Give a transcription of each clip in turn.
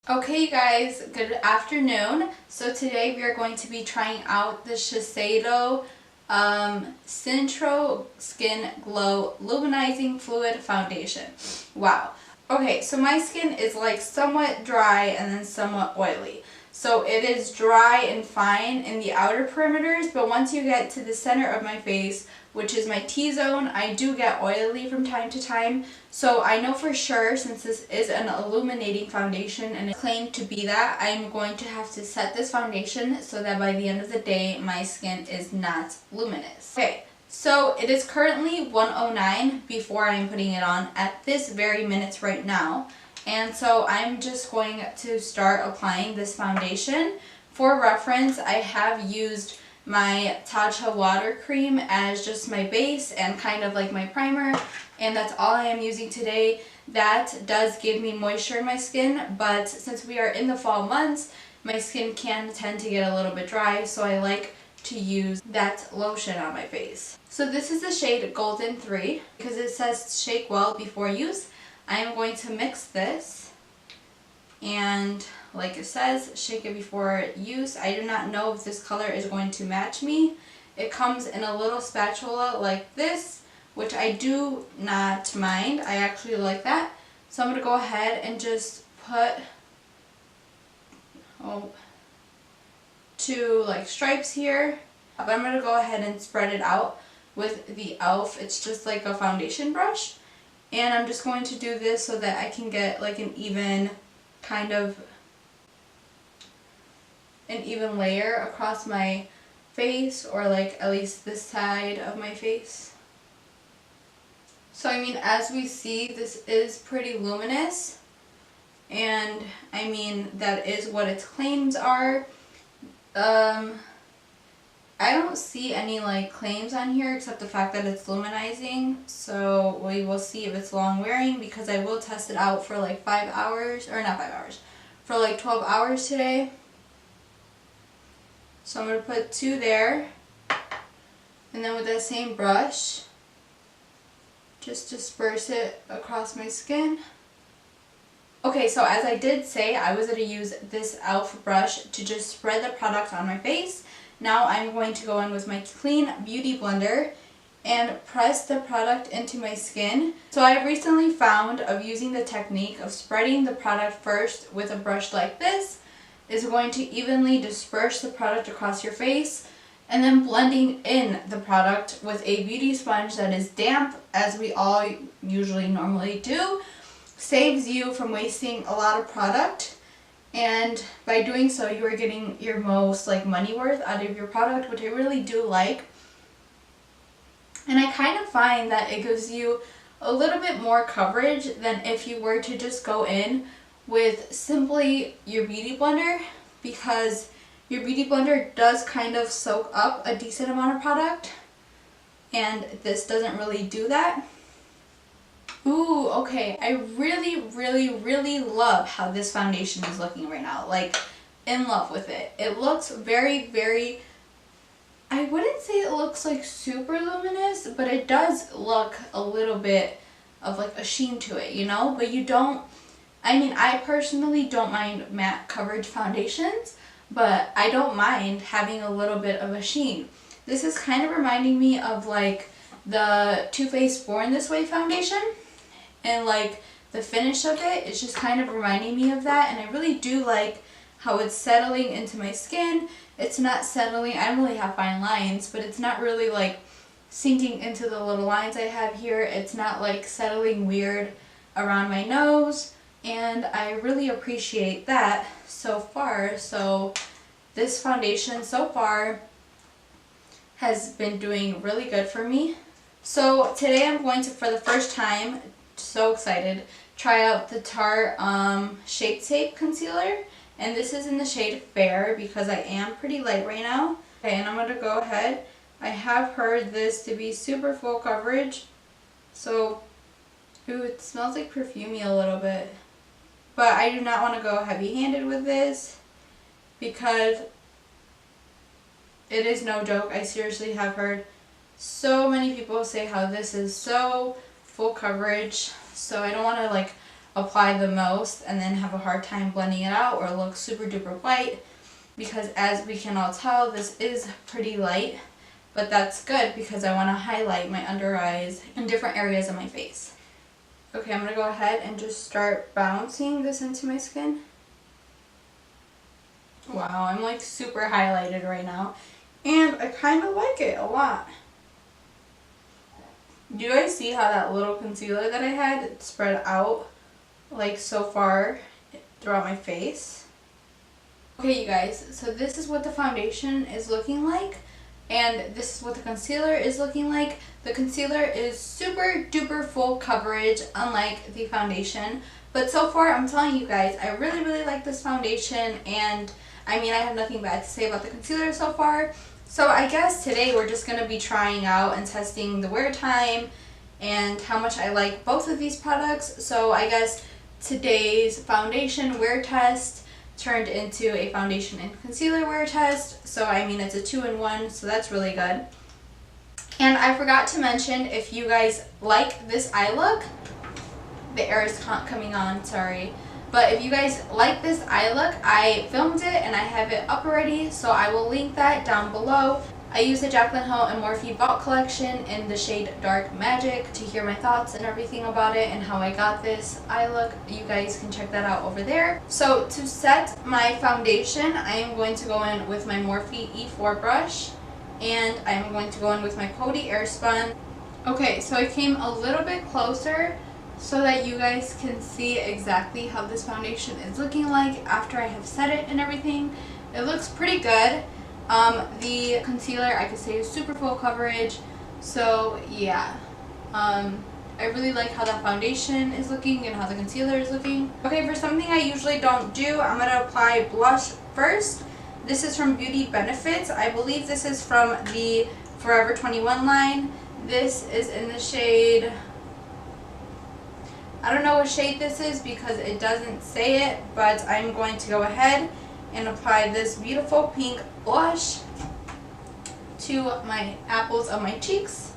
Okay, you guys, good afternoon. So today we are going to be trying out the Shiseido Centro Skin Glow Luminizing Fluid Foundation. Wow. Okay, so my skin is like somewhat dry and then somewhat oily. So it is dry and fine in the outer perimeters, but once you get to the center of my face, which is my T-zone, I do get oily from time to time. So I know for sure, since this is an illuminating foundation and it claimed to be that, I'm going to have to set this foundation so that by the end of the day, my skin is not luminous. Okay, so it is currently 1:09 before I'm putting it on at this very minute right now. And so I'm just going to start applying this foundation. For reference, I have used my Tatcha water cream as just my base and kind of like my primer, and that's all I am using today. That does give me moisture in my skin, but since we are in the fall months, my skin can tend to get a little bit dry, so I like to use that lotion on my face. So this is the shade Golden 3, because it says shake well before use. I am going to mix this, and like it says, shake it before use. I do not know if this color is going to match me. It comes in a little spatula like this, which I do not mind. I actually like that. So I'm going to go ahead and just put two like stripes here. But I'm going to go ahead and spread it out with the e.l.f. It's just like a foundation brush. And I'm just going to do this so that I can get like an even layer across my face, or like at least this side of my face. So I mean, as we see, this is pretty luminous, and I mean that is what its claims are. I don't see any like claims on here except the fact that it's luminizing, so we will see if it's long wearing, because I will test it out for like 5 hours, or not 5 hours, for like 12 hours today. So I'm going to put two there, and then with that same brush, just disperse it across my skin. Okay, so as I did say, I was going to use this e.l.f. brush to just spread the product on my face. Now I'm going to go in with my clean beauty blender and press the product into my skin. So I recently found of using the technique of spreading the product first with a brush like this is going to evenly disperse the product across your face, and then blending in the product with a beauty sponge that is damp, as we all usually normally do, saves you from wasting a lot of product. And by doing so, you are getting your most like money worth out of your product, which I really do like. And I kind of find that it gives you a little bit more coverage than if you were to just go in with simply your beauty blender, because your beauty blender does kind of soak up a decent amount of product, and this doesn't really do that. Ooh, okay. I really love how this foundation is looking right now. Like, in love with it. It looks very, I wouldn't say it looks like super luminous, but it does look a little bit of like a sheen to it, you know? But you don't, I mean, I personally don't mind matte coverage foundations, but I don't mind having a little bit of a sheen. This is kind of reminding me of like the Too Faced Born This Way foundation. And like the finish of it is just kind of reminding me of that, and I really do like how it's settling into my skin. It's not settling, I don't really have fine lines, but it's not really like sinking into the little lines I have here. It's not like settling weird around my nose, and I really appreciate that so far. So this foundation so far has been doing really good for me. So today I'm going to, for the first time, so excited, try out the Tarte Shape Tape Concealer, and this is in the shade Fair because I am pretty light right now. Okay, and I'm going to go ahead. I have heard this to be super full coverage, so ooh, it smells like perfumey a little bit, but I do not want to go heavy-handed with this because it is no joke. I seriously have heard so many people say how this is so full coverage, so I don't want to like apply the most and then have a hard time blending it out or look super duper white, because as we can all tell, this is pretty light, but that's good because I want to highlight my under eyes and different areas of my face. Okay, I'm going to go ahead and just start bouncing this into my skin. Wow, I'm like super highlighted right now, and I kind of like it a lot. Do you guys see how that little concealer that I had spread out like so far throughout my face? Okay, you guys, so this is what the foundation is looking like, and this is what the concealer is looking like. The concealer is super duper full coverage, unlike the foundation, but so far I'm telling you guys, I really like this foundation, and I mean, I have nothing bad to say about the concealer so far. So I guess today we're just going to be trying out and testing the wear time and how much I like both of these products. So I guess today's foundation wear test turned into a foundation and concealer wear test. So I mean, it's a 2-in-1, so that's really good. And I forgot to mention, if you guys like this eye look, the air is coming on, sorry. But if you guys like this eye look, I filmed it and I have it up already, so I will link that down below. I used the Jaclyn Hill and Morphe Vault collection in the shade Dark Magic to hear my thoughts and everything about it and how I got this eye look. You guys can check that out over there. So to set my foundation, I am going to go in with my Morphe E4 brush, and I'm going to go in with my Coty Airspun. Okay, so I came a little bit closer so that you guys can see exactly how this foundation is looking like after I have set it and everything. It looks pretty good. The concealer, I could say, is super full coverage, so yeah. I really like how that foundation is looking and how the concealer is looking. Okay, for something I usually don't do, I'm going to apply blush first. This is from Beauty Benefits. I believe this is from the Forever 21 line. This is in the shade, I don't know what shade this is because it doesn't say it, but I'm going to go ahead and apply this beautiful pink blush to my apples of my cheeks.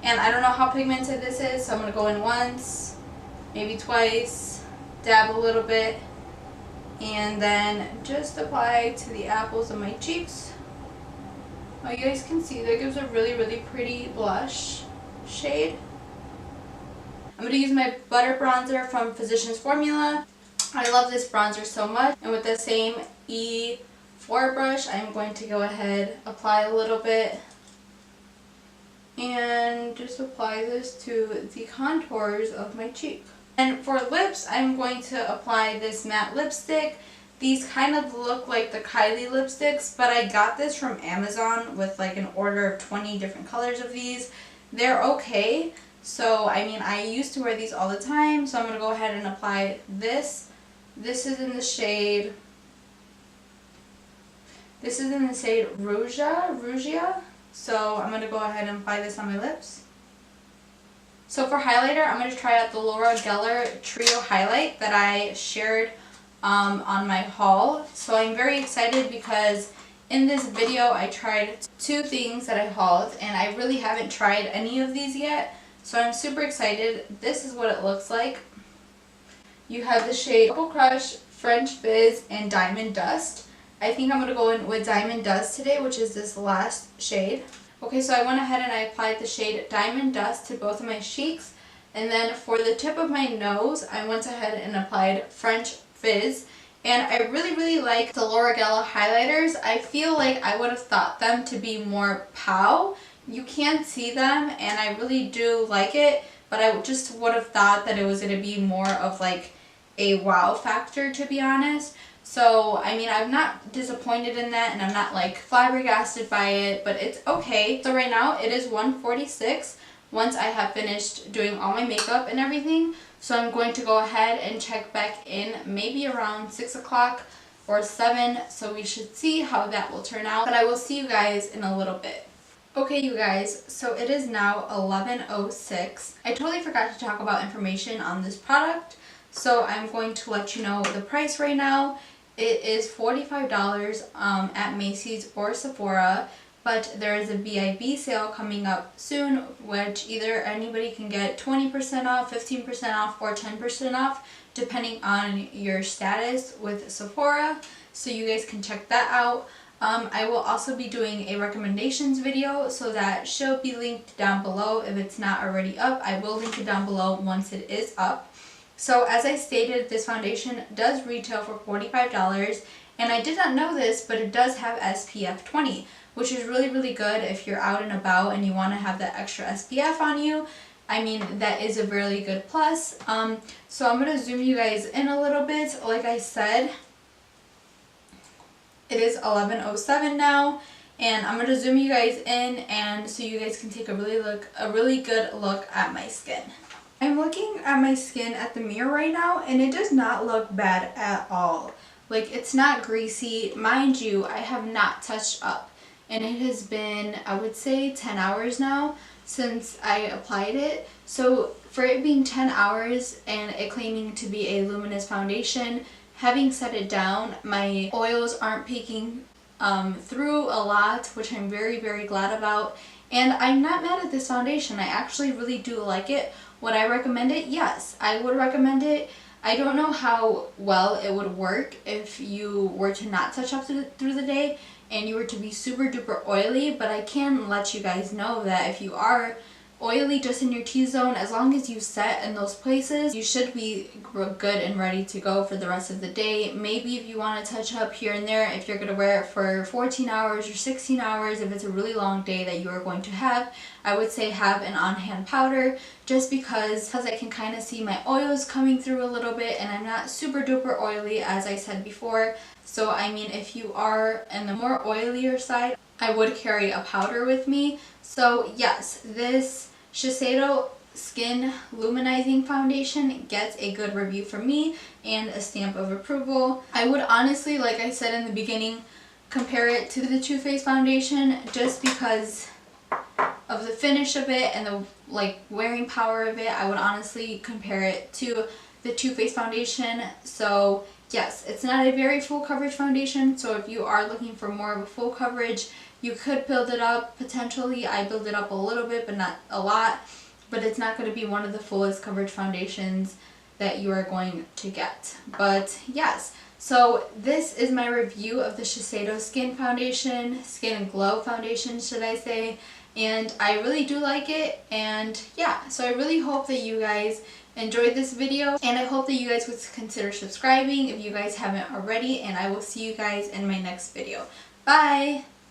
And I don't know how pigmented this is, so I'm going to go in once, maybe twice, dab a little bit, and then just apply to the apples of my cheeks. Oh, you guys can see that gives a really pretty blush shade. I'm going to use my butter bronzer from Physicians Formula. I love this bronzer so much. And with the same E4 brush, I'm going to go ahead, apply a little bit, and just apply this to the contours of my cheek. And for lips, I'm going to apply this matte lipstick. These kind of look like the Kylie lipsticks, but I got this from Amazon with like an order of 20 different colors of these. They're okay. So, I mean, I used to wear these all the time, so I'm going to go ahead and apply this. This is in the shade Rougia. So, I'm going to go ahead and apply this on my lips. So, for highlighter, I'm going to try out the Laura Geller Trio Highlight that I shared on my haul. So, I'm very excited because in this video, I tried 2 things that I hauled, and I really haven't tried any of these yet. So I'm super excited. This is what it looks like. You have the shade Apple Crush, French Fizz, and Diamond Dust. I think I'm going to go in with Diamond Dust today, which is this last shade. Okay, so I went ahead and I applied the shade Diamond Dust to both of my cheeks. And then for the tip of my nose, I went ahead and applied French Fizz. And I really like the Laura Geller highlighters. I feel like I would have thought them to be more pow. You can't see them, and I really do like it, but I just would have thought that it was going to be more of like a wow factor, to be honest. So, I mean, I'm not disappointed in that, and I'm not like flabbergasted by it, but it's okay. So right now it is 1:46 once I have finished doing all my makeup and everything. So I'm going to go ahead and check back in maybe around 6 o'clock or 7, so we should see how that will turn out. But I will see you guys in a little bit. Okay, you guys, so it is now 11:06. I totally forgot to talk about information on this product, so I'm going to let you know the price right now. It is $45 at Macy's or Sephora, but there is a BIB sale coming up soon, which either anybody can get 20% off, 15% off, or 10% off, depending on your status with Sephora, so you guys can check that out. I will also be doing a recommendations video, so that should be linked down below. If it's not already up, I will link it down below once it is up. So as I stated, this foundation does retail for $45, and I did not know this, but it does have SPF 20, which is really, really good if you're out and about and you want to have that extra SPF on you. I mean, that is a really good plus. So I'm going to zoom you guys in a little bit. Like I said, it is 11:07 now, and I'm going to zoom you guys in, and so you guys can take a really good look at my skin. I'm looking at my skin at the mirror right now, and it does not look bad at all. Like, it's not greasy. Mind you, I have not touched up, and it has been, I would say, 10 hours now since I applied it. So for it being 10 hours and it claiming to be a luminous foundation, having set it down, my oils aren't peeking through a lot, which I'm very, very glad about. And I'm not mad at this foundation. I actually really do like it. Would I recommend it? Yes, I would recommend it. I don't know how well it would work if you were to not touch up through the day and you were to be super duper oily, but I can let you guys know that if you are oily just in your T-zone, as long as you set in those places, you should be good and ready to go for the rest of the day. Maybe if you want to touch up here and there, if you're going to wear it for 14 hours or 16 hours, if it's a really long day that you are going to have, I would say have an on-hand powder, just because I can kind of see my oils coming through a little bit, and I'm not super duper oily, as I said before. So I mean, if you are in the more oilier side, I would carry a powder with me. So yes, this Shiseido Skin Luminizing Foundation gets a good review from me and a stamp of approval. I would honestly, like I said in the beginning, compare it to the Too Faced foundation just because of the finish of it and the wearing power of it. I would honestly compare it to the Too Faced foundation. So yes, it's not a very full coverage foundation, so if you are looking for more of a full coverage, you could build it up potentially. I build it up a little bit, but not a lot. But it's not going to be one of the fullest coverage foundations that you are going to get. But yes, so this is my review of the Shiseido Skin Glow Foundation, should I say. And I really do like it. And yeah, so I really hope that you guys enjoyed this video, and I hope that you guys would consider subscribing if you guys haven't already, and I will see you guys in my next video. Bye!